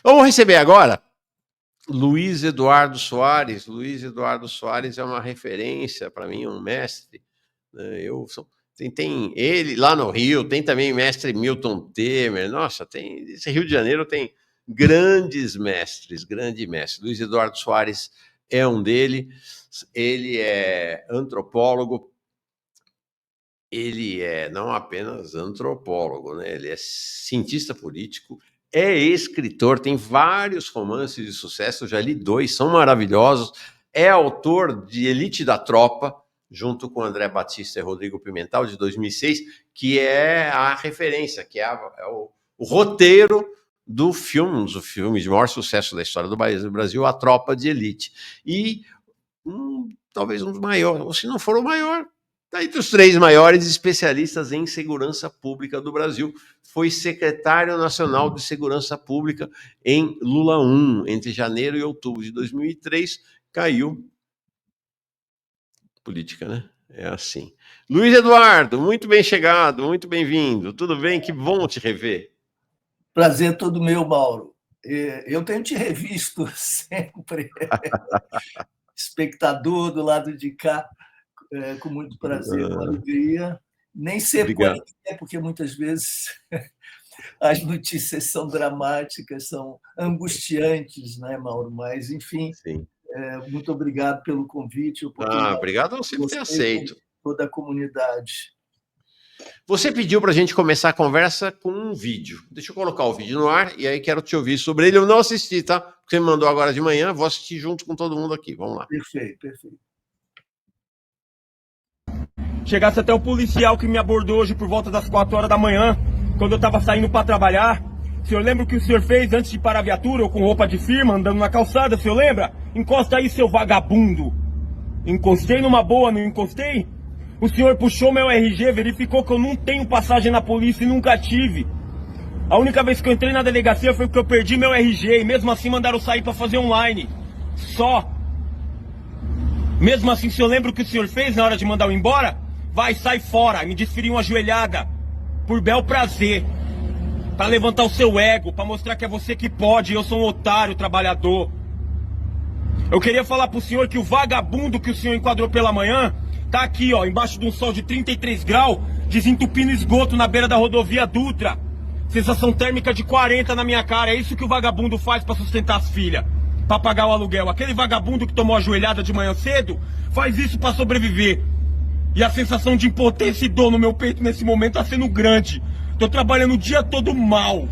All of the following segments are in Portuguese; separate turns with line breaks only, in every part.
Vamos receber agora Luiz Eduardo Soares. Luiz Eduardo Soares é uma referência para mim, um mestre. Tem ele lá no Rio, tem também mestre Milton Temer. Nossa, esse Rio de Janeiro tem grandes mestres, grande mestre. Luiz Eduardo Soares é um deles. Ele é antropólogo. Ele é não apenas antropólogo, né? Ele é cientista político, é escritor, tem vários romances de sucesso, eu já li 2, são maravilhosos. É autor de Elite da Tropa, junto com André Batista e Rodrigo Pimentel, de 2006, que é a referência, que é o roteiro do filme, um dos filmes de maior sucesso da história do Brasil, A Tropa de Elite. E talvez um dos maiores, ou se não for o maior, está entre os 3 maiores especialistas em segurança pública do Brasil. Foi secretário nacional de segurança pública em Lula 1, entre janeiro e outubro de 2003, caiu. Política, né? É assim. Luiz Eduardo, muito bem chegado, muito bem-vindo. Tudo bem? Que bom te rever.
Prazer todo meu, Mauro. Eu tenho te revisto sempre. Espectador do lado de cá. Com muito prazer, com alegria. Nem sempre com alegria, porque muitas vezes as notícias são dramáticas, são angustiantes, né, Mauro? Mas, enfim, muito obrigado pelo convite.
Obrigado a você por ter aceito.
Toda a comunidade.
Você pediu para a gente começar a conversa com um vídeo. Deixa eu colocar o vídeo no ar e aí quero te ouvir sobre ele. Eu não assisti, tá? Porque você me mandou agora de manhã, vou assistir junto com todo mundo aqui. Vamos lá.
Perfeito, perfeito.
Chegasse até o policial que me abordou hoje por volta das 4 horas da manhã, quando eu estava saindo para trabalhar. O senhor lembra o que o senhor fez antes de parar a viatura, ou com roupa de firma, andando na calçada, o senhor lembra? Encosta aí, seu vagabundo. Encostei numa boa, não encostei? O senhor puxou meu RG, verificou que eu não tenho passagem na polícia e nunca tive. A única vez que eu entrei na delegacia foi porque eu perdi meu RG, e mesmo assim mandaram sair para fazer online. Só. Mesmo assim, o senhor lembra o que o senhor fez na hora de mandar eu embora? Vai, sai fora, me desferiu uma joelhada, por bel prazer, para levantar o seu ego, para mostrar que é você que pode, e eu sou um otário trabalhador. Eu queria falar pro senhor que o vagabundo que o senhor enquadrou pela manhã, tá aqui, ó, embaixo de um sol de 33 graus, desentupindo esgoto na beira da rodovia Dutra. Sensação térmica de 40 na minha cara, é isso que o vagabundo faz para sustentar as filhas, para pagar o aluguel. Aquele vagabundo que tomou a joelhada de manhã cedo, faz isso para sobreviver. E a sensação de impotência e dor no meu peito nesse momento tá sendo grande. Tô trabalhando o dia todo mal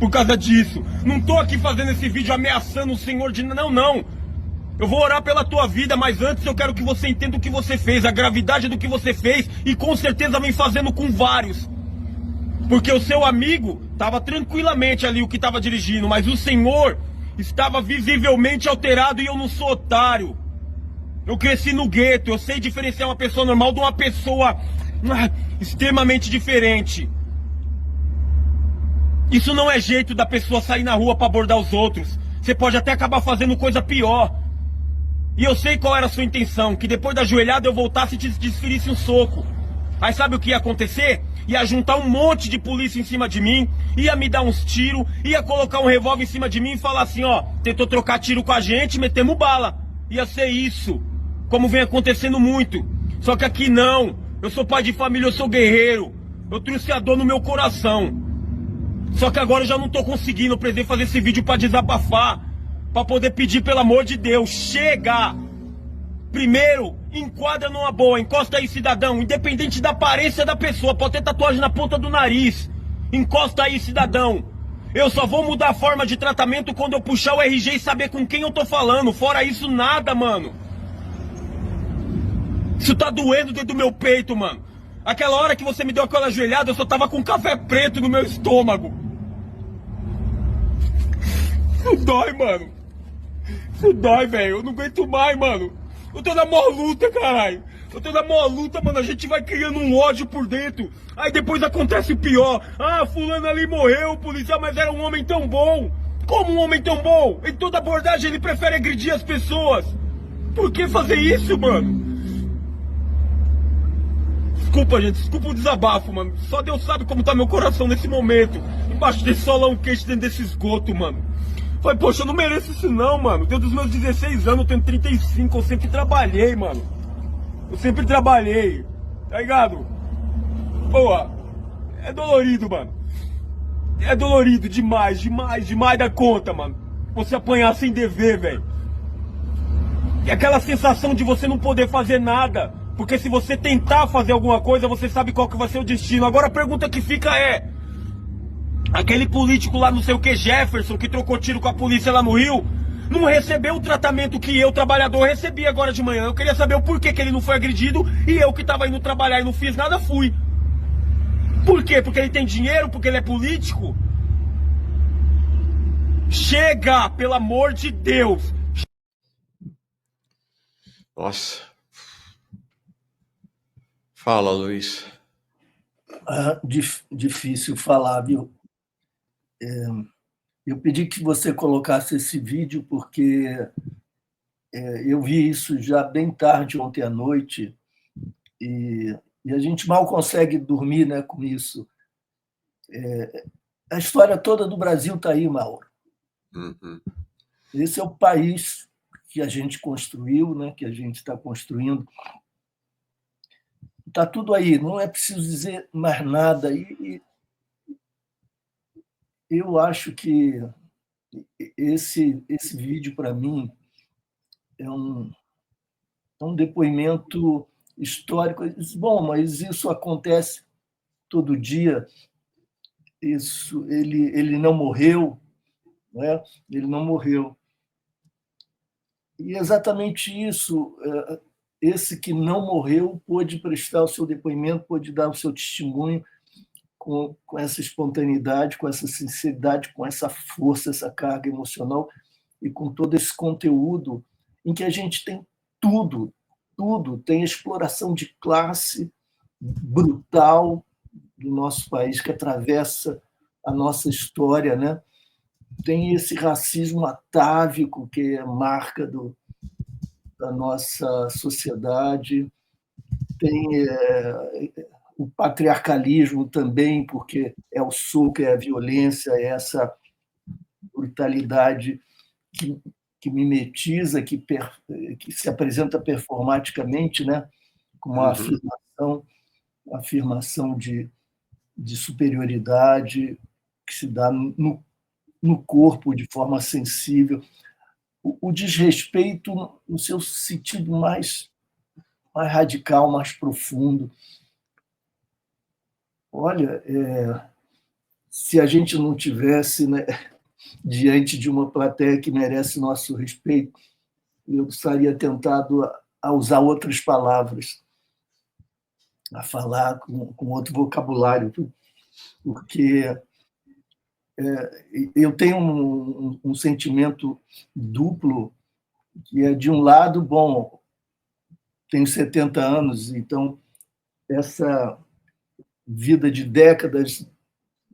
por causa disso. Não tô aqui fazendo esse vídeo ameaçando o senhor de... Não. Eu vou orar pela tua vida, mas antes eu quero que você entenda o que você fez, a gravidade do que você fez, e com certeza vem fazendo com vários. Porque o seu amigo tava tranquilamente ali, o que tava dirigindo, mas o senhor estava visivelmente alterado, e eu não sou otário. Eu cresci no gueto, eu sei diferenciar uma pessoa normal de uma pessoa extremamente diferente. Isso não é jeito da pessoa sair na rua para abordar os outros. Você pode até acabar fazendo coisa pior. E eu sei qual era a sua intenção, que depois da joelhada eu voltasse e te desferisse um soco. Aí sabe o que ia acontecer? Ia juntar um monte de polícia em cima de mim, ia me dar uns tiros, ia colocar um revólver em cima de mim e falar assim, ó, tentou trocar tiro com a gente, metemos bala. Ia ser isso, como vem acontecendo muito. Só que aqui não, eu sou pai de família, eu sou guerreiro. Eu trouxe a dor no meu coração. Só que agora eu já não tô conseguindo, eu precisei fazer esse vídeo pra desabafar, pra poder pedir pelo amor de Deus, chega! Primeiro, enquadra numa boa, encosta aí, cidadão, independente da aparência da pessoa, pode ter tatuagem na ponta do nariz. Encosta aí, cidadão. Eu só vou mudar a forma de tratamento quando eu puxar o RG e saber com quem eu tô falando. Fora isso, nada, mano. Isso tá doendo dentro do meu peito, mano. Aquela hora que você me deu aquela ajoelhada, eu só tava com café preto no meu estômago. Isso dói, mano. Isso dói, velho. Eu não aguento mais, mano. Eu tô na maior luta, caralho. Eu tô na maior luta, mano. A gente vai criando um ódio por dentro. Aí depois acontece o pior. Ah, fulano ali morreu, o policial, mas era um homem tão bom. Como um homem tão bom? Em toda abordagem ele prefere agredir as pessoas. Por que fazer isso, mano? Desculpa, gente, desculpa o desabafo, mano. Só Deus sabe como tá meu coração nesse momento. Embaixo desse solão quente, dentro desse esgoto, mano. Falei, poxa, eu não mereço isso não, mano. Desde os meus 16 anos, eu tenho 35, eu sempre trabalhei, mano. Eu sempre trabalhei, tá ligado? Pô, é dolorido, mano. É dolorido demais, demais da conta, mano. Você apanhar sem dever, velho. E aquela sensação de você não poder fazer nada. Porque se você tentar fazer alguma coisa, você sabe qual que vai ser o destino. Agora a pergunta que fica é... aquele político lá, não sei o que, Jefferson, que trocou tiro com a polícia lá no Rio, não recebeu o tratamento que eu, trabalhador, recebi agora de manhã. Eu queria saber o porquê que ele não foi agredido e eu que tava indo trabalhar e não fiz nada, fui. Por quê? Porque ele tem dinheiro? Porque ele é político? Chega, pelo amor de Deus!
Nossa. Fala, Luiz.
Difícil falar, viu? Eu pedi que você colocasse esse vídeo porque eu vi isso já bem tarde ontem à noite e a gente mal consegue dormir, né, com isso. A história toda do Brasil está aí, Mauro.
Uhum.
Esse é o país que a gente construiu, né, que a gente está construindo. Está tudo aí, não é preciso dizer mais nada. E eu acho que esse vídeo, para mim, é um depoimento histórico. Bom, mas isso acontece todo dia. Ele não morreu, né? Ele não morreu. E exatamente isso, esse que não morreu pôde prestar o seu depoimento, pôde dar o seu testemunho com essa espontaneidade, com essa sinceridade, com essa força, essa carga emocional e com todo esse conteúdo em que a gente tem tudo, tem a exploração de classe brutal do nosso país que atravessa a nossa história, né? Tem esse racismo atávico que é marca da nossa sociedade, tem o patriarcalismo também, porque é o soco, é a violência, é essa brutalidade que mimetiza, que se apresenta performaticamente, né? Como uma afirmação de superioridade que se dá no corpo de forma sensível. O desrespeito no seu sentido mais radical, mais profundo. Olha, se a gente não tivesse, né, diante de uma plateia que merece nosso respeito, eu estaria tentado a usar outras palavras, a falar com outro vocabulário, porque eu tenho um sentimento duplo, que é, de um lado, bom, tenho 70 anos, então essa vida de décadas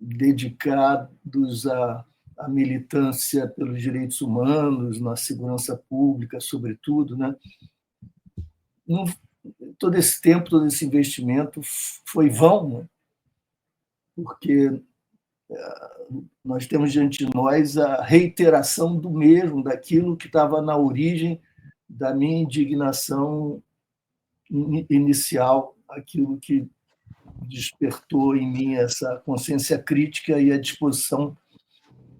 dedicados à militância pelos direitos humanos, na segurança pública, sobretudo, né? Todo esse tempo, todo esse investimento foi vão, né? Porque nós temos diante de nós a reiteração do mesmo, daquilo que estava na origem da minha indignação inicial, aquilo que despertou em mim essa consciência crítica e a disposição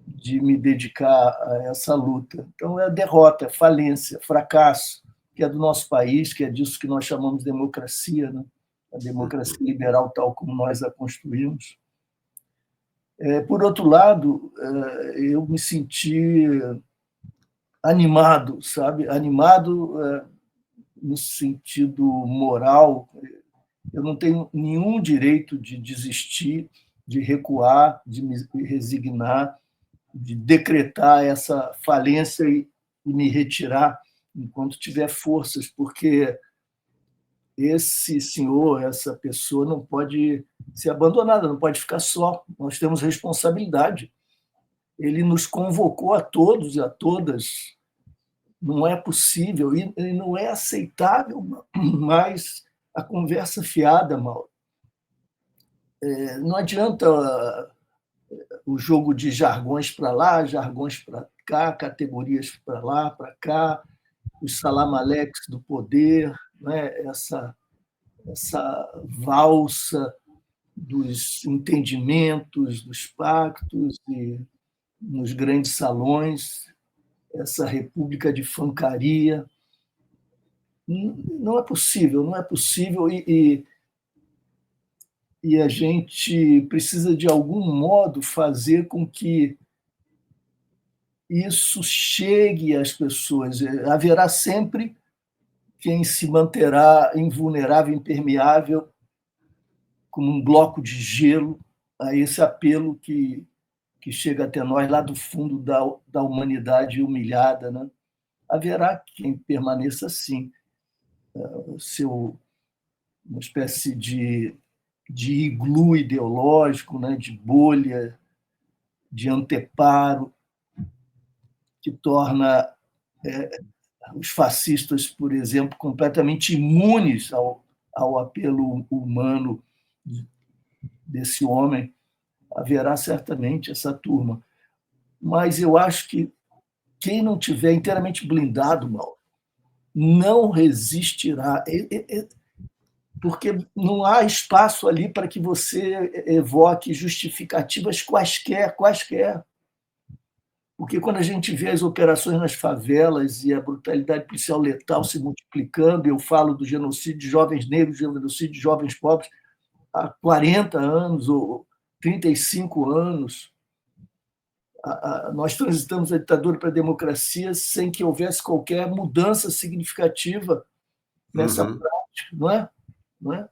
de me dedicar a essa luta. Então, é a derrota, falência, fracasso, que é do nosso país, que é disso que nós chamamos de democracia, né? A democracia liberal tal como nós a construímos. Por outro lado, eu me senti animado, sabe? Animado no sentido moral. Eu não tenho nenhum direito de desistir, de recuar, de me resignar, de decretar essa falência e me retirar enquanto tiver forças, porque esse senhor, essa pessoa não pode ser abandonada, não pode ficar só. Nós temos responsabilidade. Ele nos convocou a todos e a todas. Não é possível e não é aceitável mais a conversa fiada, Mauro. Não adianta o jogo de jargões para lá, jargões para cá, categorias para lá, para cá, os salamaleques do poder, né? essa valsa dos entendimentos, dos pactos, e nos grandes salões, essa república de fancaria. Não é possível, não é possível, e a gente precisa, de algum modo, fazer com que isso chegue às pessoas. Haverá sempre quem se manterá invulnerável, impermeável, como um bloco de gelo, a esse apelo que chega até nós lá do fundo da humanidade humilhada, né? Haverá quem permaneça assim, uma espécie de iglu ideológico, né? De bolha, de anteparo, que torna os fascistas, por exemplo, completamente imunes ao apelo humano desse homem. Haverá certamente essa turma. Mas eu acho que quem não tiver inteiramente blindado, Mauro, não resistirá, porque não há espaço ali para que você evoque justificativas quaisquer. Porque quando a gente vê as operações nas favelas e a brutalidade policial letal se multiplicando, eu falo do genocídio de jovens negros, do genocídio de jovens pobres, há 40 anos ou 35 anos, nós transitamos da ditadura para a democracia sem que houvesse qualquer mudança significativa nessa prática, não é?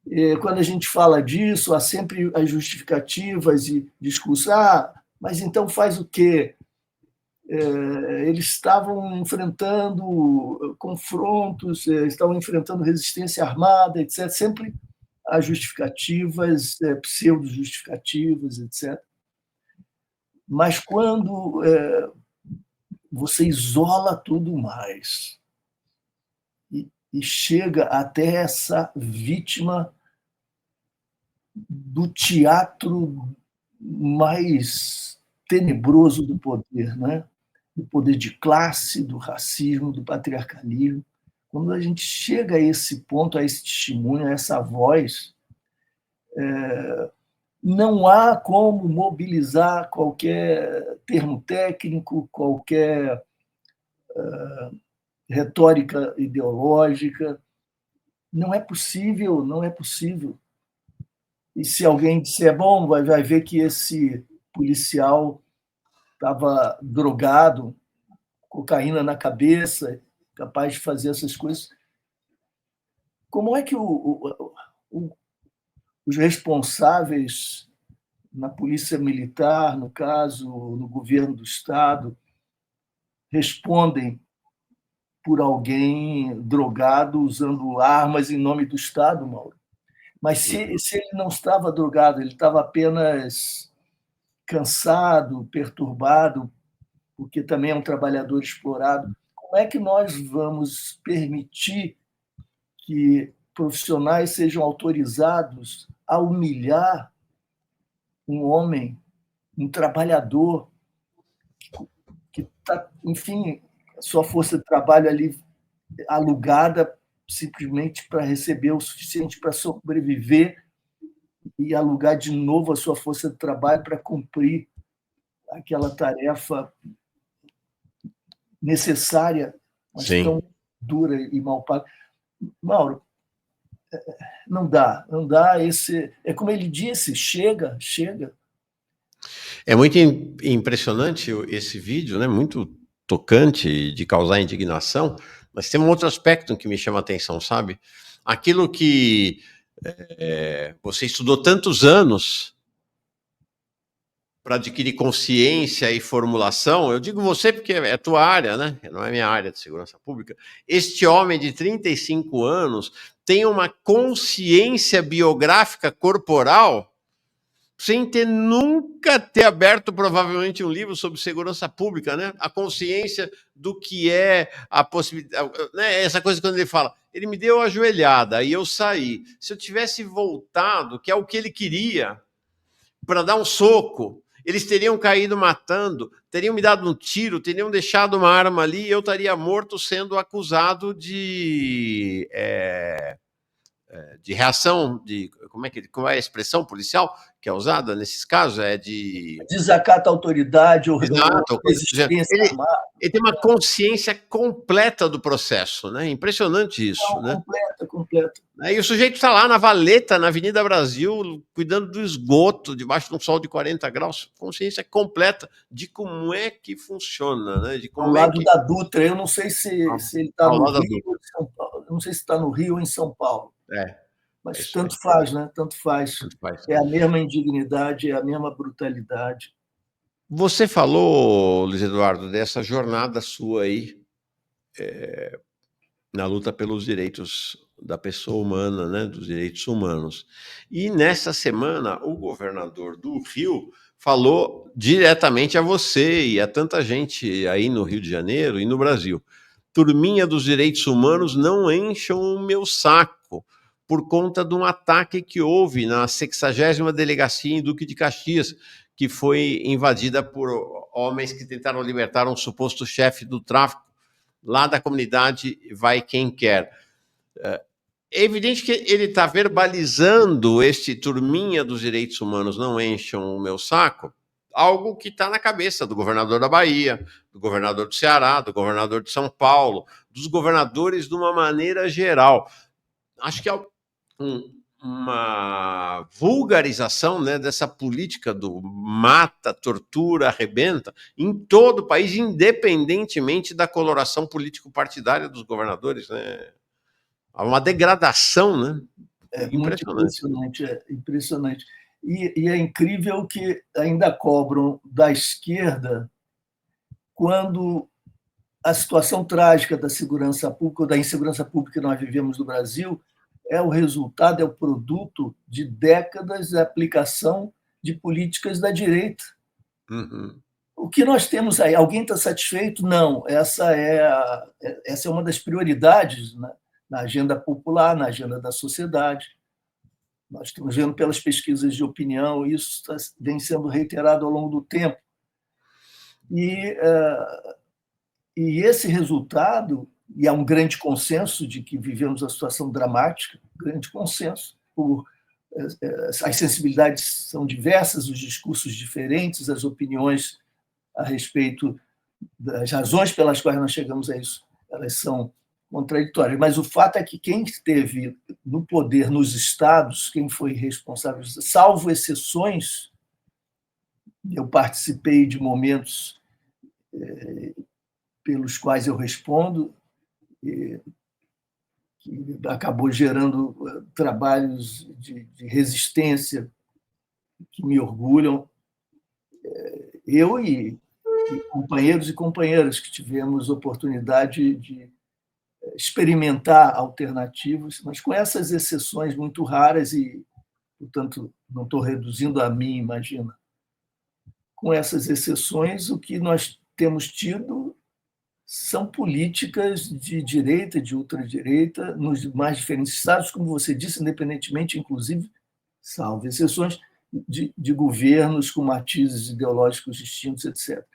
E quando a gente fala disso, há sempre as justificativas e discursos. Mas então faz o quê? Eles estavam enfrentando confrontos, estavam enfrentando resistência armada, etc. Sempre há justificativas, pseudo-justificativas, etc. Mas quando você isola tudo mais e chega até essa vítima do teatro mais tenebroso do poder, né? Do poder de classe, do racismo, do patriarcalismo. Quando a gente chega a esse ponto, a esse testemunho, a essa voz, não há como mobilizar qualquer termo técnico, qualquer retórica ideológica. Não é possível, não é possível. E se alguém disser, bom, vai ver que esse policial estava drogado, cocaína na cabeça, capaz de fazer essas coisas. Como é que os responsáveis na polícia militar, no caso, no governo do Estado, respondem por alguém drogado usando armas em nome do Estado, Mauro? Mas se ele não estava drogado, ele estava apenas cansado, perturbado, porque também é um trabalhador explorado, como é que nós vamos permitir que profissionais sejam autorizados a humilhar um homem, um trabalhador que está, enfim, sua força de trabalho ali alugada simplesmente para receber o suficiente para sobreviver e alugar de novo a sua força de trabalho para cumprir aquela tarefa necessária, mas tão dura e mal paga. Mauro, não dá. É como ele disse, chega.
É muito impressionante esse vídeo, né? Muito tocante, de causar indignação, mas tem um outro aspecto que me chama a atenção, sabe? Aquilo que você estudou tantos anos para adquirir consciência e formulação, eu digo você porque é tua área, né? Não é minha área de segurança pública. Este homem de 35 anos tem uma consciência biográfica corporal sem nunca ter aberto provavelmente um livro sobre segurança pública, né? A consciência do que é a possibilidade, né? Essa coisa quando ele fala, ele me deu a joelhada, aí eu saí. Se eu tivesse voltado, que é o que ele queria, para dar um soco, eles teriam caído matando, teriam me dado um tiro, teriam deixado uma arma ali e eu estaria morto sendo acusado de reação, qual é a expressão policial que é usada nesses casos? É de...
Desacato à autoridade ou
Exato.
resistência armada.
Ele tem uma consciência completa do processo, né? Impressionante isso.
Não,
né?
Completa.
E o sujeito está lá na valeta, na Avenida Brasil, cuidando do esgoto, debaixo de um sol de 40 graus, consciência completa de como é que funciona. Né? De como
ao lado da Dutra, eu não sei se ele está no Rio ou em São Paulo. Eu não sei se está no Rio ou em São Paulo. Mas tanto faz, né? Tanto faz. É a mesma indignidade, é a mesma brutalidade.
Você falou, Luiz Eduardo, dessa jornada sua aí, na luta pelos direitos da pessoa humana, né, dos direitos humanos. E nessa semana, o governador do Rio falou diretamente a você e a tanta gente aí no Rio de Janeiro e no Brasil. Turminha dos direitos humanos, não encham o meu saco por conta de um ataque que houve na 60ª delegacia em Duque de Caxias, que foi invadida por homens que tentaram libertar um suposto chefe do tráfico lá da comunidade Vai Quem Quer. É evidente que ele está verbalizando este turminha dos direitos humanos, não encham o meu saco, algo que está na cabeça do governador da Bahia, do governador do Ceará, do governador de São Paulo, dos governadores de uma maneira geral. Acho que é uma vulgarização, né, dessa política do mata, tortura, arrebenta em todo o país, independentemente da coloração político-partidária dos governadores. Né? Há uma degradação, né?
Impressionante. E é incrível que ainda cobram da esquerda quando a situação trágica da segurança pública, ou da insegurança pública que nós vivemos no Brasil, é o resultado, é o produto de décadas de aplicação de políticas da direita.
Uhum.
O que nós temos aí? Alguém está satisfeito? Não. Essa é uma das prioridades, né, na agenda popular, na agenda da sociedade. Nós estamos vendo pelas pesquisas de opinião, isso vem sendo reiterado ao longo do tempo. E esse resultado, e há um grande consenso de que vivemos uma situação dramática, grande consenso, as sensibilidades são diversas, os discursos diferentes, as opiniões a respeito das razões pelas quais nós chegamos a isso, elas são contraditórias. Mas o fato é que quem esteve no poder nos estados, quem foi responsável, salvo exceções, eu participei de momentos pelos quais eu respondo, que acabou gerando trabalhos de resistência que me orgulham. Eu e companheiros e companheiras que tivemos oportunidade de experimentar alternativas, mas com essas exceções muito raras e, portanto, não estou reduzindo a mim, imagina. Com essas exceções, o que nós temos tido são políticas de direita, de ultradireita, nos mais diferentes estados, como você disse, independentemente, inclusive, salvo exceções, de governos com matizes ideológicos distintos, etc.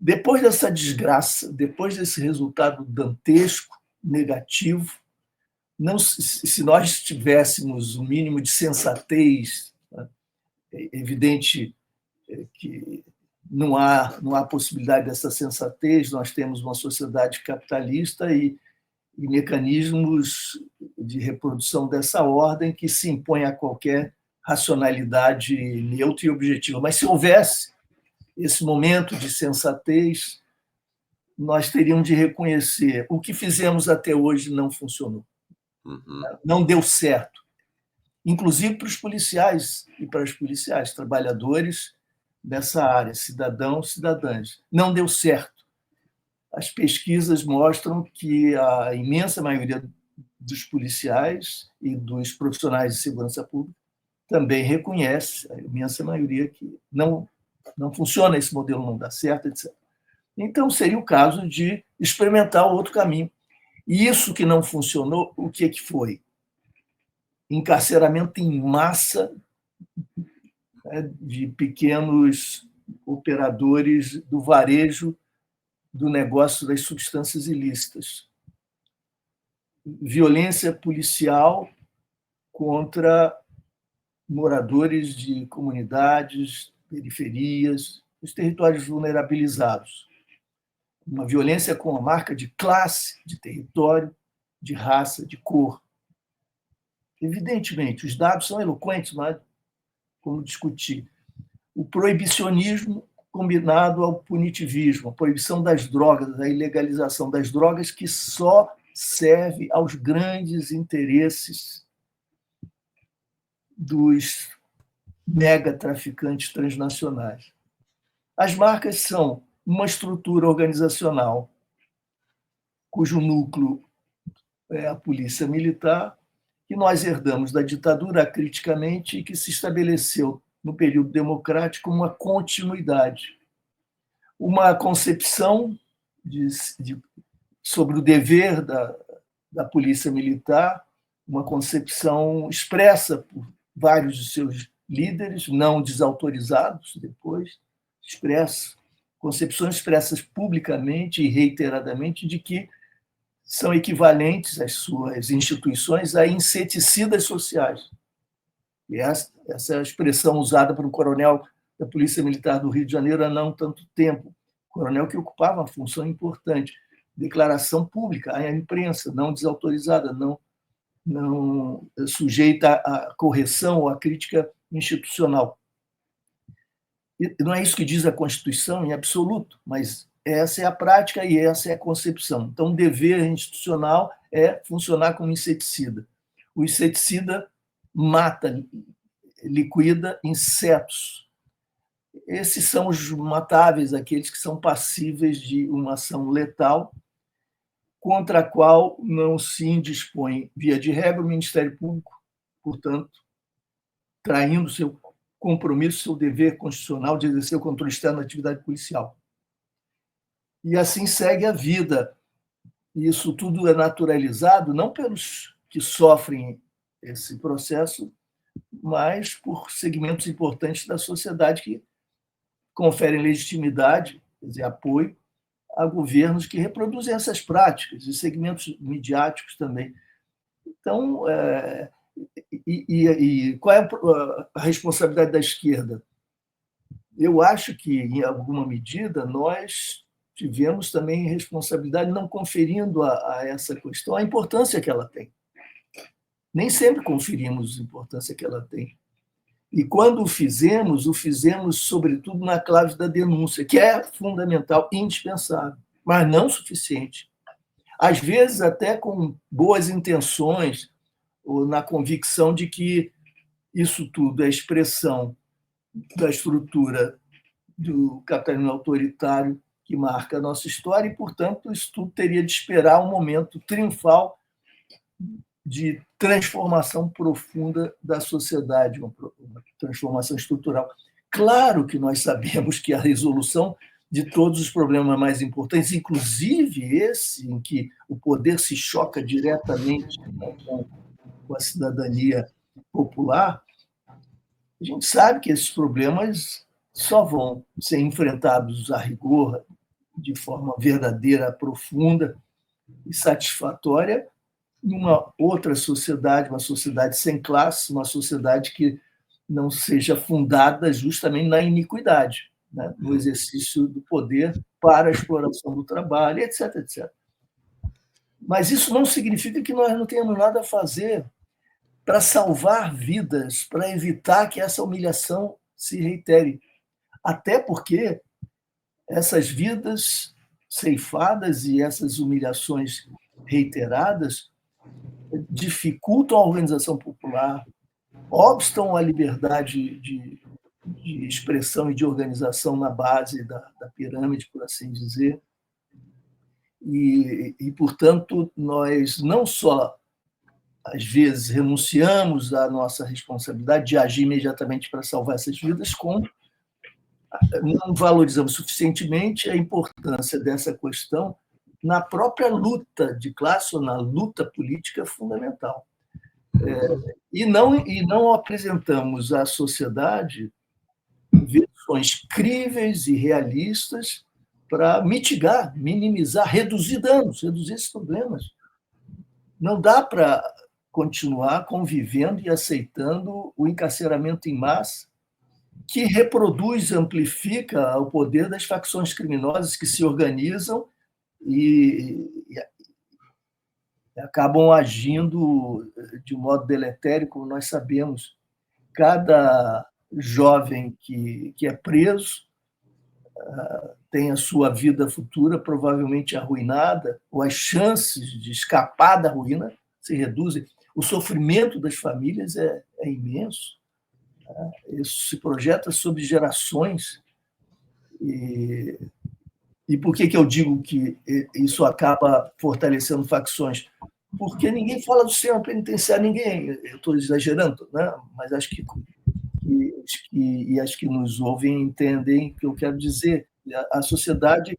Depois dessa desgraça, depois desse resultado dantesco, negativo, se nós tivéssemos o mínimo de sensatez, né, é evidente que não há possibilidade dessa sensatez, nós temos uma sociedade capitalista e mecanismos de reprodução dessa ordem que se impõem a qualquer racionalidade neutra e objetiva. Mas se houvesse esse momento de sensatez, nós teríamos de reconhecer o que fizemos até hoje não funcionou.
Uhum.
Não deu certo. Inclusive para os policiais e para as policiais, trabalhadores dessa área, cidadãos, cidadãs. Não deu certo. As pesquisas mostram que a imensa maioria dos policiais e dos profissionais de segurança pública também reconhece, a imensa maioria, que não funciona esse modelo, não dá certo, etc. Então, seria o caso de experimentar outro caminho. E isso que não funcionou, o que foi? Encarceramento em massa, né, de pequenos operadores do varejo do negócio das substâncias ilícitas. Violência policial contra moradores de comunidades, periferias, os territórios vulnerabilizados. Uma violência com a marca de classe, de território, de raça, de cor. Evidentemente, os dados são eloquentes, mas como discutir. O proibicionismo combinado ao punitivismo, a proibição das drogas, a ilegalização das drogas, que só serve aos grandes interesses dos megatraficantes transnacionais. As marcas são uma estrutura organizacional cujo núcleo é a polícia militar, que nós herdamos da ditadura criticamente e que se estabeleceu no período democrático uma continuidade. Uma concepção sobre o dever da polícia militar, uma concepção expressa por vários de seus líderes, não desautorizados depois, concepções expressas publicamente e reiteradamente de que são equivalentes às suas instituições a inseticidas sociais. E essa é a expressão usada por um coronel da Polícia Militar do Rio de Janeiro há não tanto tempo, coronel que ocupava uma função importante, declaração pública à imprensa, não desautorizada, não sujeita à correção ou à crítica institucional. E não é isso que diz a Constituição em absoluto, mas essa é a prática e essa é a concepção. Então, o dever institucional é funcionar como inseticida. O inseticida mata, liquida insetos. Esses são os matáveis, aqueles que são passíveis de uma ação letal, contra a qual não se indispõe, via de regra, o Ministério Público, portanto, traindo seu compromisso, seu dever constitucional de exercer o controle externo da atividade policial. E assim segue a vida. Isso tudo é naturalizado, não pelos que sofrem esse processo, mas por segmentos importantes da sociedade que conferem legitimidade, quer dizer, apoio, a governos que reproduzem essas práticas, e segmentos midiáticos também. Então, qual é a responsabilidade da esquerda? Eu acho que, em alguma medida, nós tivemos também responsabilidade não conferindo a essa questão a importância que ela tem. Nem sempre conferimos a importância que ela tem. E quando o fizemos sobretudo na clave da denúncia, que é fundamental, indispensável, mas não suficiente. Às vezes, até com boas intenções, ou na convicção de que isso tudo é expressão da estrutura do capitalismo autoritário que marca a nossa história, e, portanto, isso tudo teria de esperar um momento triunfal de transformação profunda da sociedade, uma transformação estrutural. Claro que nós sabemos que a resolução de todos os problemas mais importantes, inclusive esse em que o poder se choca diretamente com a cidadania popular, a gente sabe que esses problemas só vão ser enfrentados a rigor, de forma verdadeira, profunda e satisfatória, numa outra sociedade, uma sociedade sem classe, uma sociedade que não seja fundada justamente na iniquidade, né? No exercício do poder para a exploração do trabalho, etc, etc. Mas isso não significa que nós não tenhamos nada a fazer para salvar vidas, para evitar que essa humilhação se reitere. Até porque essas vidas ceifadas e essas humilhações reiteradas dificultam a organização popular, obstam a liberdade de expressão e de organização na base da pirâmide, por assim dizer. E, portanto, nós não só, às vezes, renunciamos à nossa responsabilidade de agir imediatamente para salvar essas vidas, como não valorizamos suficientemente a importância dessa questão na própria luta de classe ou na luta política fundamental. E não apresentamos à sociedade versões críveis e realistas para mitigar, minimizar, reduzir danos, reduzir esses problemas. Não dá para continuar convivendo e aceitando o encarceramento em massa, que reproduz, amplifica o poder das facções criminosas que se organizam e acabam agindo de modo deletério, como nós sabemos. Cada jovem que é preso tem a sua vida futura provavelmente arruinada, ou as chances de escapar da ruína se reduzem. O sofrimento das famílias é imenso. Isso se projeta sobre gerações. E por que eu digo que isso acaba fortalecendo facções? Porque ninguém fala do sistema penitenciário, ninguém. Eu estou exagerando, né? Mas acho que as que nos ouvem entendem o que eu quero dizer. A sociedade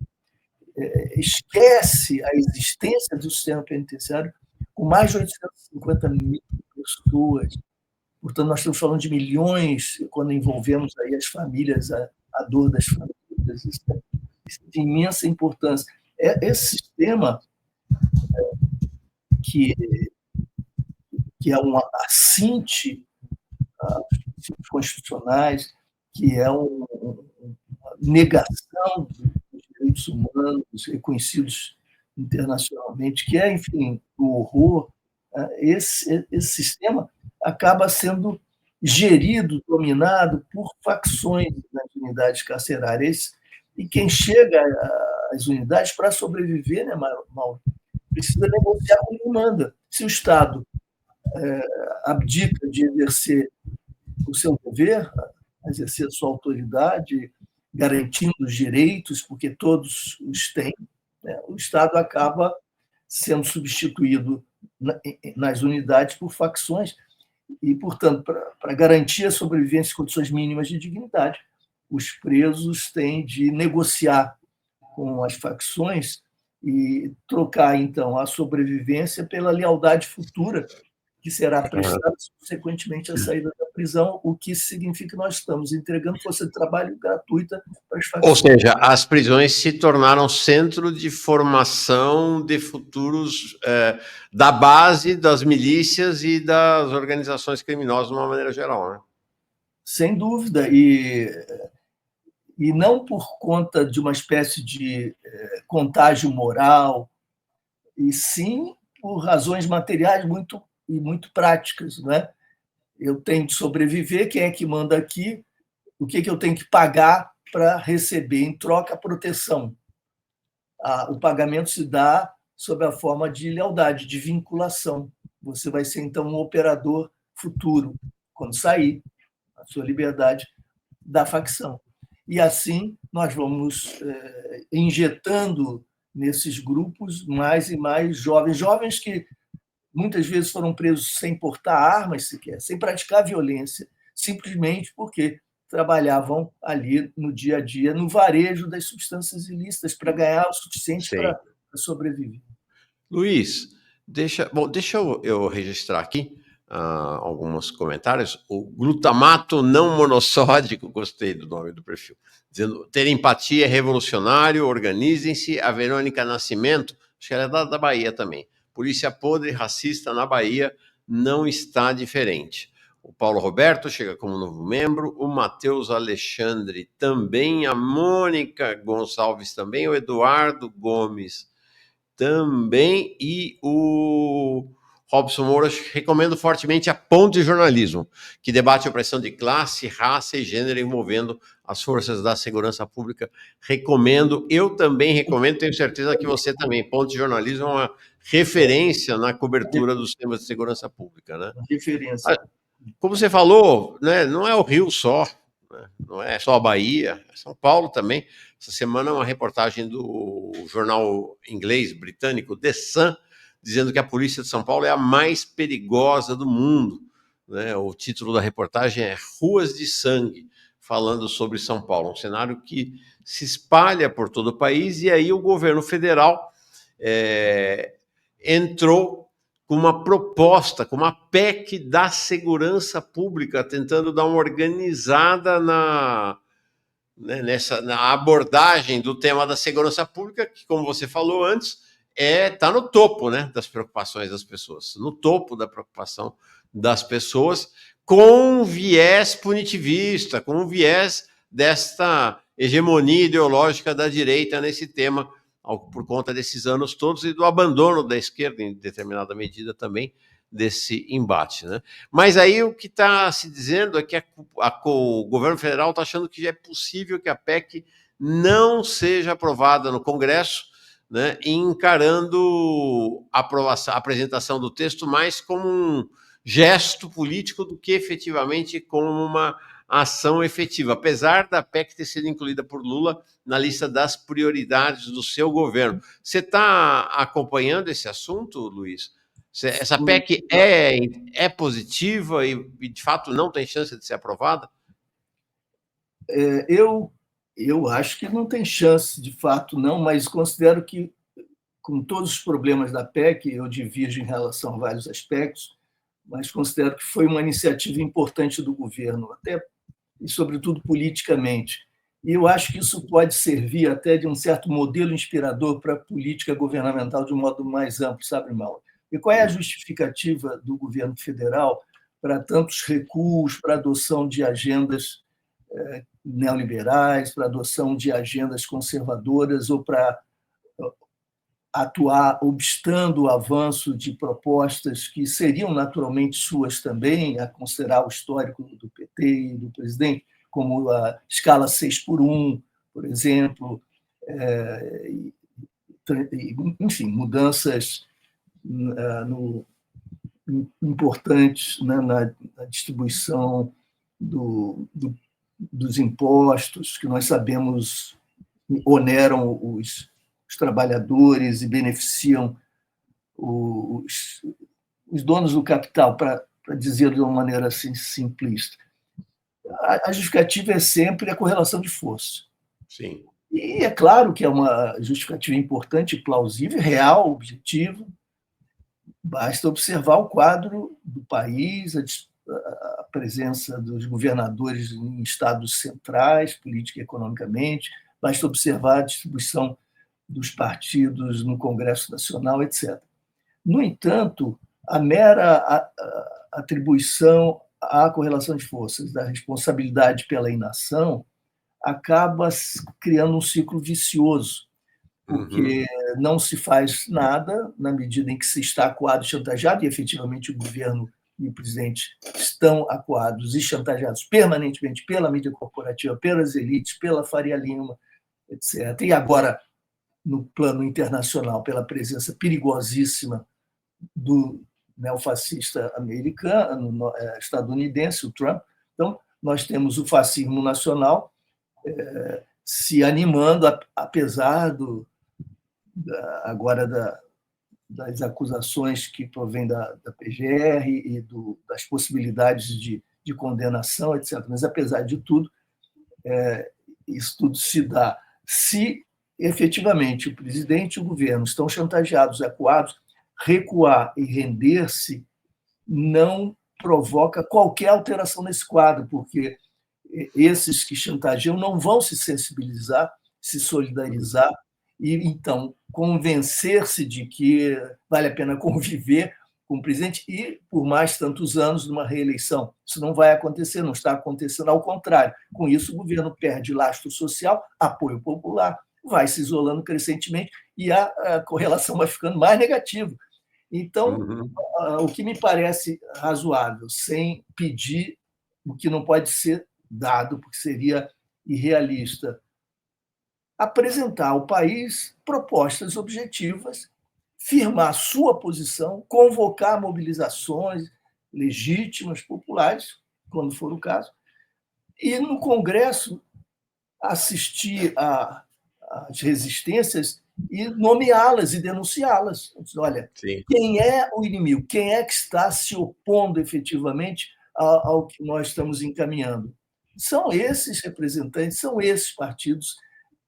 esquece a existência do sistema penitenciário com mais de 850 mil pessoas. Portanto, nós estamos falando de milhões quando envolvemos aí as famílias, a dor das famílias. Isso de imensa importância. Esse sistema que é uma assinte aos princípios constitucionais, que é uma negação dos direitos humanos reconhecidos internacionalmente, que é, enfim, o horror. Esse sistema acaba sendo gerido, dominado por facções nas unidades carcerárias. E quem chega às unidades para sobreviver, né, Mauro, precisa negociar com quem manda. Se o Estado abdica de exercer o seu dever, exercer a sua autoridade, garantindo os direitos, porque todos os têm, né, o Estado acaba sendo substituído nas unidades por facções e, portanto, para garantir a sobrevivência em condições mínimas de dignidade, os presos têm de negociar com as facções e trocar, então, a sobrevivência pela lealdade futura que será prestada subsequentemente à saída da prisão, o que significa que nós estamos entregando força de trabalho gratuita para as facções.
Ou seja, as prisões se tornaram centro de formação de futuros da base das milícias e das organizações criminosas de uma maneira geral, né?
Sem dúvida, e não por conta de uma espécie de contágio moral, e sim por razões materiais muito práticas, né? Eu tenho de sobreviver, quem é que manda aqui? O que eu tenho que pagar para receber em troca a proteção? O pagamento se dá sob a forma de lealdade, de vinculação. Você vai ser, então, um operador futuro, quando sair, a sua liberdade, da facção. E assim nós vamos injetando nesses grupos mais e mais jovens que muitas vezes foram presos sem portar armas sequer, sem praticar violência, simplesmente porque trabalhavam ali no dia a dia, no varejo das substâncias ilícitas, para ganhar o suficiente para sobreviver.
Luiz, deixa eu registrar aqui alguns comentários. O glutamato não monossódico, gostei do nome do perfil, dizendo: ter empatia é revolucionário, organizem-se. A Verônica Nascimento, acho que ela é da Bahia também. Polícia podre, racista na Bahia, não está diferente. O Paulo Roberto chega como novo membro, o Matheus Alexandre também, a Mônica Gonçalves também, o Eduardo Gomes também, e o Robson Moura: recomendo fortemente A Ponte de Jornalismo, que debate a opressão de classe, raça e gênero envolvendo as forças da segurança pública. Recomendo, eu também recomendo, tenho certeza que você também. Ponte de Jornalismo é uma referência na cobertura dos temas de segurança pública, né?
Referência.
Como você falou, né, não é o Rio só, né, não é só a Bahia, é São Paulo também. Essa semana uma reportagem do jornal inglês britânico The Sun, dizendo que a polícia de São Paulo é a mais perigosa do mundo, né? O título da reportagem é Ruas de Sangue, falando sobre São Paulo, um cenário que se espalha por todo o país. E aí o governo federal entrou com uma proposta, com uma PEC da segurança pública, tentando dar uma organizada na abordagem do tema da segurança pública, que, como você falou antes, está no topo, né, das preocupações das pessoas, no topo da preocupação das pessoas, com viés punitivista, com viés desta hegemonia ideológica da direita nesse tema, por conta desses anos todos e do abandono da esquerda, em determinada medida também, desse embate, né? Mas aí o que está se dizendo é que o governo federal está achando que já é possível que a PEC não seja aprovada no Congresso, né, encarando a apresentação do texto mais como um gesto político do que efetivamente como uma ação efetiva, apesar da PEC ter sido incluída por Lula na lista das prioridades do seu governo. Você está acompanhando esse assunto, Luiz? Essa PEC é positiva e, de fato, não tem chance de ser aprovada?
Eu acho que não tem chance, de fato, não, mas considero que, com todos os problemas da PEC, eu divirjo em relação a vários aspectos, mas considero que foi uma iniciativa importante do governo, até e, sobretudo, politicamente. E eu acho que isso pode servir até de um certo modelo inspirador para a política governamental de um modo mais amplo, sabe, Mauro? E qual é a justificativa do governo federal para tantos recuos para a adoção de agendas neoliberais, para a adoção de agendas conservadoras ou para atuar obstando o avanço de propostas que seriam naturalmente suas também, a considerar o histórico do PT e do presidente, como a escala 6x1, por exemplo, enfim, mudanças importantes, né, na distribuição dos impostos, que nós sabemos oneram os trabalhadores e beneficiam os donos do capital, para dizer de uma maneira assim simplista. A justificativa é sempre a correlação de força.
Sim.
E é claro que é uma justificativa importante, plausível, real, objetiva. Basta observar o quadro do país, a presença dos governadores em estados centrais, política e economicamente, basta observar a distribuição dos partidos no Congresso Nacional, etc. No entanto, a mera atribuição à correlação de forças da responsabilidade pela inação acaba criando um ciclo vicioso, porque não se faz nada na medida em que se está acuado e chantageado, e efetivamente o governo e o presidente estão acuados e chantageados permanentemente pela mídia corporativa, pelas elites, pela Faria Lima, etc. E agora, no plano internacional, pela presença perigosíssima do neofascista americano, estadunidense, o Trump. Então, nós temos o fascismo nacional se animando, apesar agora das acusações que provêm da PGR e das possibilidades de condenação, etc. Mas, apesar de tudo, isso tudo se dá. Se, efetivamente, o presidente e o governo estão chantageados, acuados, recuar e render-se não provoca qualquer alteração nesse quadro, porque esses que chantageiam não vão se sensibilizar, se solidarizar e, então, convencer-se de que vale a pena conviver com o presidente e, por mais tantos anos, numa reeleição. Isso não vai acontecer, não está acontecendo, ao contrário. Com isso, o governo perde lastro social, apoio popular, vai se isolando crescentemente e a correlação vai ficando mais negativa. Então, o que me parece razoável, sem pedir o que não pode ser dado, porque seria irrealista, apresentar ao país propostas objetivas, firmar sua posição, convocar mobilizações legítimas, populares, quando for o caso, e no Congresso assistir às resistências e nomeá-las e denunciá-las. Olha, sim, quem é o inimigo? Quem é que está se opondo efetivamente ao que nós estamos encaminhando? São esses representantes, são esses partidos,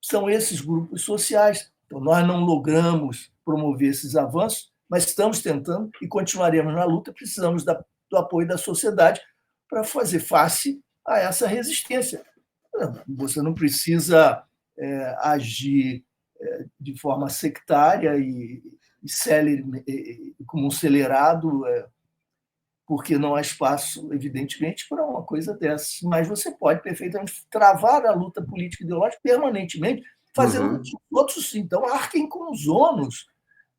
são esses grupos sociais. Então, nós não logramos promover esses avanços, mas estamos tentando e continuaremos na luta. Precisamos do apoio da sociedade para fazer face a essa resistência. Você não precisa agir de forma sectária e como um acelerado, porque não há espaço, evidentemente, para uma coisa dessas. Mas você pode perfeitamente travar a luta política e ideológica permanentemente, fazendo com que os outros, então, arquem com os ônus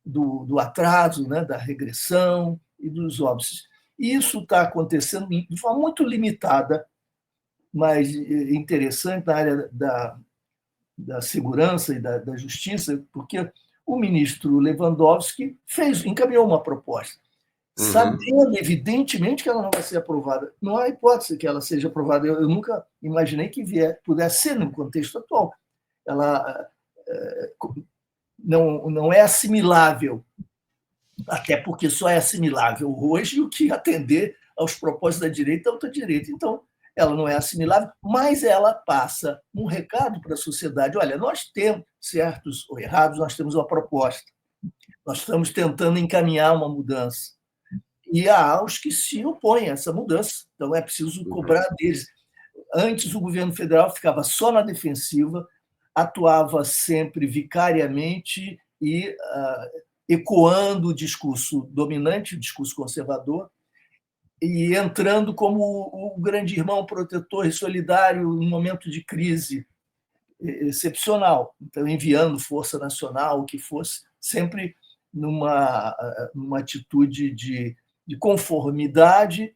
do atraso, né, da regressão e dos óbices. E isso está acontecendo de forma muito limitada, mas interessante na área da segurança e da justiça, porque o ministro Lewandowski encaminhou uma proposta, sabendo, evidentemente, que ela não vai ser aprovada. Não há hipótese que ela seja aprovada. Eu nunca imaginei que pudesse ser no contexto atual. Ela não é assimilável, até porque só é assimilável hoje o que atender aos propósitos da direita e da ultradireita. Então, ela não é assimilável, mas ela passa um recado para a sociedade. Olha, nós temos, certos ou errados, nós temos uma proposta. Nós estamos tentando encaminhar uma mudança. E há os que se opõem a essa mudança. Então, é preciso cobrar deles. Antes, o governo federal ficava só na defensiva, atuava sempre vicariamente e ecoando o discurso dominante, o discurso conservador, e entrando como o grande irmão protetor e solidário em um momento de crise excepcional. Então, enviando força nacional, o que fosse, sempre numa atitude de conformidade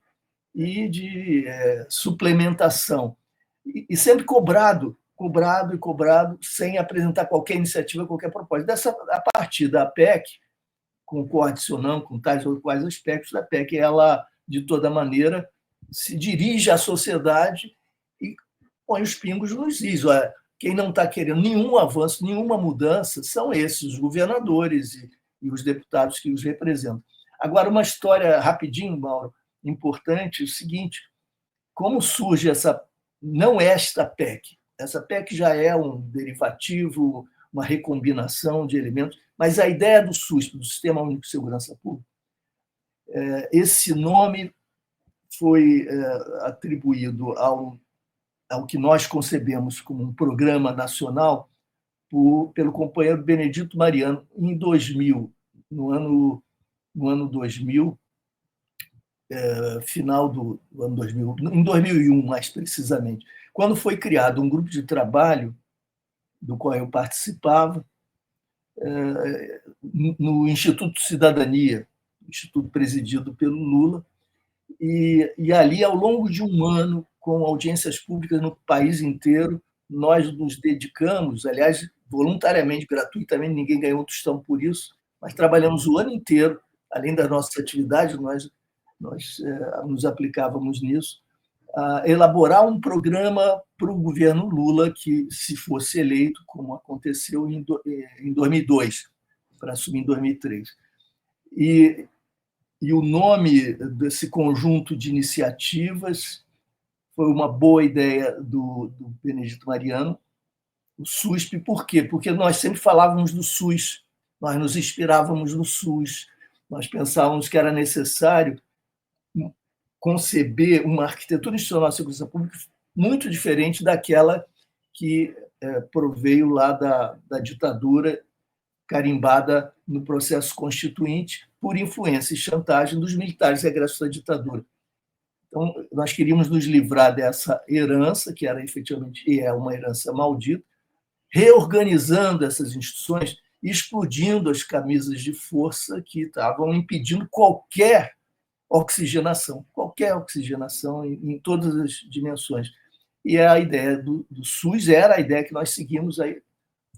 e de suplementação. E sempre cobrado, sem apresentar qualquer iniciativa, qualquer proposta. A partir da PEC, concorde-se ou não com tais ou quais aspectos da PEC, ela, de toda maneira, se dirige à sociedade e põe os pingos nos is. Quem não está querendo nenhum avanço, nenhuma mudança, são esses, os governadores e os deputados que os representam. Agora, uma história rapidinho, Mauro, importante, é o seguinte: como surge não esta PEC? Essa PEC já é um derivativo, uma recombinação de elementos, mas a ideia do SUSP, do Sistema Único de Segurança Pública, esse nome foi atribuído ao que nós concebemos como um programa nacional pelo companheiro Benedito Mariano, em 2000, no ano 2000, final do ano 2000, em 2001, mais precisamente, quando foi criado um grupo de trabalho do qual eu participava, no Instituto Cidadania, instituto presidido pelo Lula, e ali, ao longo de um ano, com audiências públicas no país inteiro, nós nos dedicamos, aliás, voluntariamente, gratuitamente, ninguém ganhou um tostão por isso, mas trabalhamos o ano inteiro, além das nossas atividades, nós nos aplicávamos nisso, a elaborar um programa para o governo Lula que, se fosse eleito, como aconteceu em 2002, para assumir em 2003. E o nome desse conjunto de iniciativas foi uma boa ideia do Benedito Mariano, o SUSP. Por quê? Porque nós sempre falávamos do SUS, nós nos inspirávamos no SUS, nós pensávamos que era necessário conceber uma arquitetura institucional de segurança pública muito diferente daquela que proveio lá da ditadura carimbada no processo constituinte por influência e chantagem dos militares regressos da ditadura. Então, nós queríamos nos livrar dessa herança, que era efetivamente e é uma herança maldita, reorganizando essas instituições e explodindo as camisas de força que estavam impedindo qualquer oxigenação em todas as dimensões. E a ideia do SUS era a ideia que nós seguimos, aí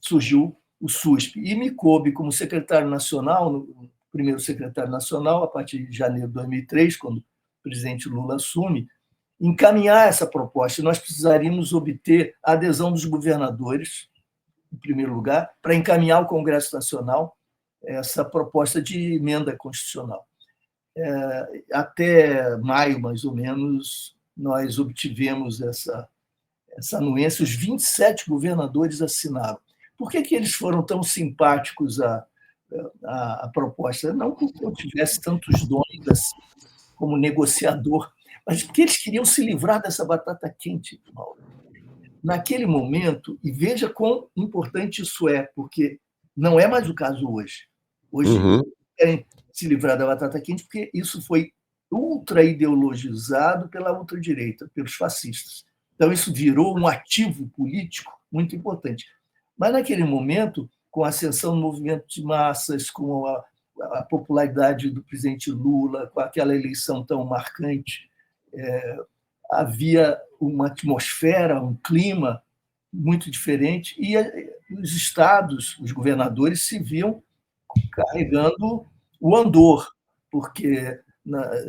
surgiu o SUSP. E me coube, como secretário nacional, no primeiro secretário nacional, a partir de janeiro de 2003, quando o presidente Lula assume, encaminhar essa proposta. Nós precisaríamos obter a adesão dos governadores, em primeiro lugar, para encaminhar ao Congresso Nacional essa proposta de emenda constitucional. Até maio, mais ou menos, nós obtivemos essa anuência, os 27 governadores assinaram. Por que eles foram tão simpáticos à proposta? Não porque eu tivesse tantos dons assim, como negociador, mas porque eles queriam se livrar dessa batata quente, Mauro. Naquele momento, e veja quão importante isso é, porque não é mais o caso hoje. Hoje, querem se livrar da batata quente porque isso foi ultra-ideologizado pela ultradireita, pelos fascistas. Então, isso virou um ativo político muito importante. Mas, naquele momento, com a ascensão do movimento de massas, com a popularidade do presidente Lula, com aquela eleição tão marcante, havia uma atmosfera, um clima muito diferente, e os estados, os governadores se viam carregando o andor, porque,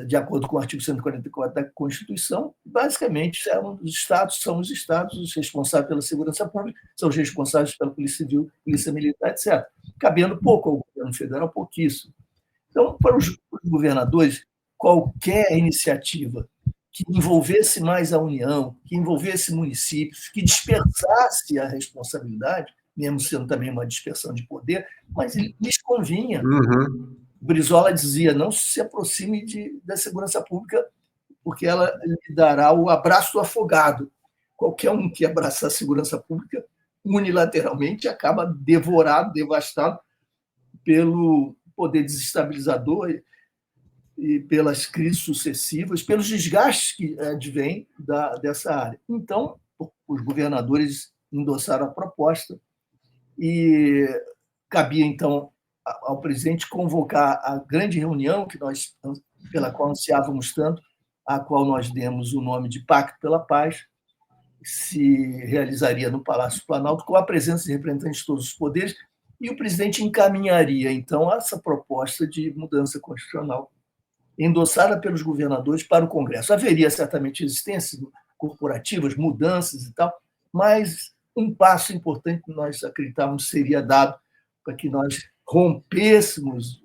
de acordo com o artigo 144 da Constituição, basicamente são os estados os responsáveis pela segurança pública, são os responsáveis pela Polícia Civil, Polícia Militar, etc. Cabendo pouco ao governo federal, pouquíssimo. Então, para os governadores, qualquer iniciativa que envolvesse mais a União, que envolvesse municípios, que dispersasse a responsabilidade, mesmo sendo também uma dispersão de poder, mas lhes convinha. Brizola dizia, não se aproxime da segurança pública, porque ela lhe dará o abraço do afogado. Qualquer um que abraçar a segurança pública, unilateralmente, acaba devorado, devastado pelo poder desestabilizador e pelas crises sucessivas, pelos desgastes que advêm dessa área. Então, os governadores endossaram a proposta e cabia, então, ao presidente convocar a grande reunião pela qual ansiávamos tanto, a qual nós demos o nome de Pacto pela Paz, se realizaria no Palácio Planalto, com a presença de representantes de todos os poderes, e o presidente encaminharia, então, essa proposta de mudança constitucional endossada pelos governadores para o Congresso. Haveria certamente existências corporativas, mudanças e tal, mas um passo importante que nós acreditávamos seria dado para que nós rompêssemos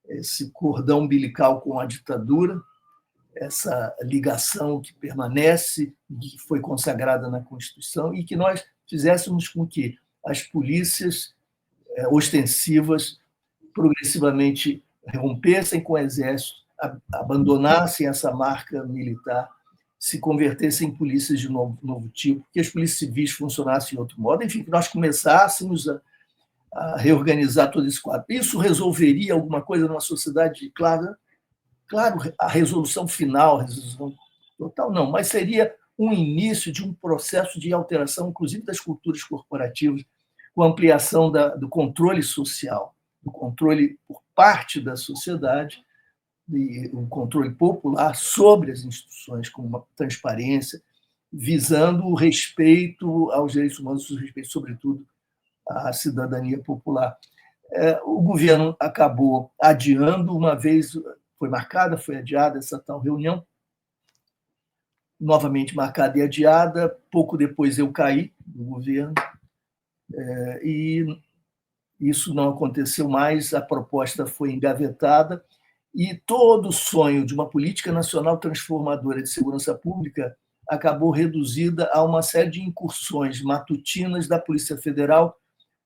esse cordão umbilical com a ditadura, essa ligação que permanece, que foi consagrada na Constituição, e que nós fizéssemos com que as polícias ostensivas progressivamente rompessem com o exército, abandonassem essa marca militar, se convertessem em polícias de novo tipo, que as polícias civis funcionassem de outro modo, enfim, que nós começássemos a reorganizar todo esse quadro. Isso resolveria alguma coisa numa sociedade clara? Claro, a resolução final, a resolução total, não, mas seria um início de um processo de alteração, inclusive das culturas corporativas, com ampliação do controle social, do controle por parte da sociedade, e um controle popular sobre as instituições, com uma transparência, visando o respeito aos direitos humanos, o respeito, sobretudo, à cidadania popular. O governo acabou adiando, uma vez foi adiada essa tal reunião, novamente marcada e adiada. Pouco depois eu caí do governo, e isso não aconteceu mais, a proposta foi engavetada, e todo o sonho de uma política nacional transformadora de segurança pública acabou reduzida a uma série de incursões matutinas da Polícia Federal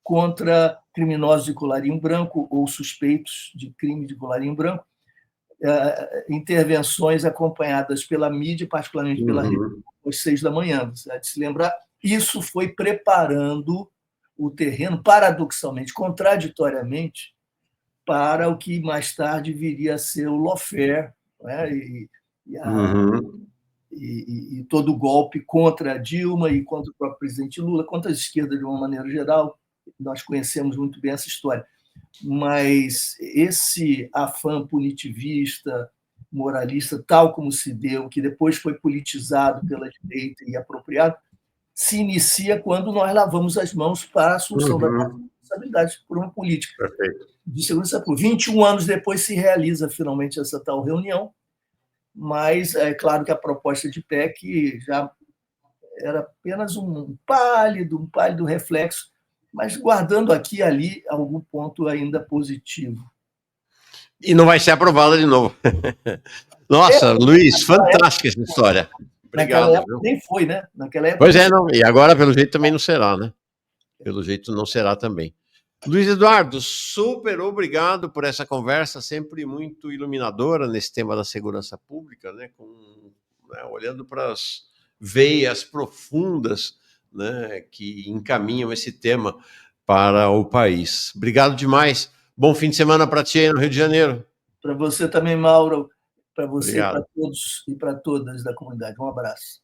contra criminosos de colarinho branco ou suspeitos de crime de colarinho branco, intervenções acompanhadas pela mídia, particularmente pela rede, às 6 da manhã. Você há de se lembrar, isso foi preparando o terreno, paradoxalmente, contraditoriamente, para o que mais tarde viria a ser o lawfare, né? E todo o golpe contra a Dilma e contra o próprio presidente Lula, contra as esquerdas de uma maneira geral. Nós conhecemos muito bem essa história. Mas esse afã punitivista, moralista, tal como se deu, que depois foi politizado pela direita e apropriado, se inicia quando nós lavamos as mãos para a assunção da responsabilidade por uma política de segurança pública. 21 anos depois se realiza finalmente essa tal reunião, mas é claro que a proposta de PEC já era apenas um pálido reflexo, mas guardando aqui e ali algum ponto ainda positivo.
E não vai ser aprovada de novo. Nossa, Luiz, fantástica essa história. Obrigado.
Naquela época nem foi, né? Naquela época,
pois é, não. E agora, pelo jeito, também não será, né? pelo jeito não será também. Luiz Eduardo, super obrigado por essa conversa, sempre muito iluminadora nesse tema da segurança pública, né, olhando para as veias profundas, né, que encaminham esse tema para o país. Obrigado demais. Bom fim de semana para ti aí no Rio de Janeiro.
Para você também, Mauro, para você e
Obrigado.
para todos e para todas da comunidade. Um abraço.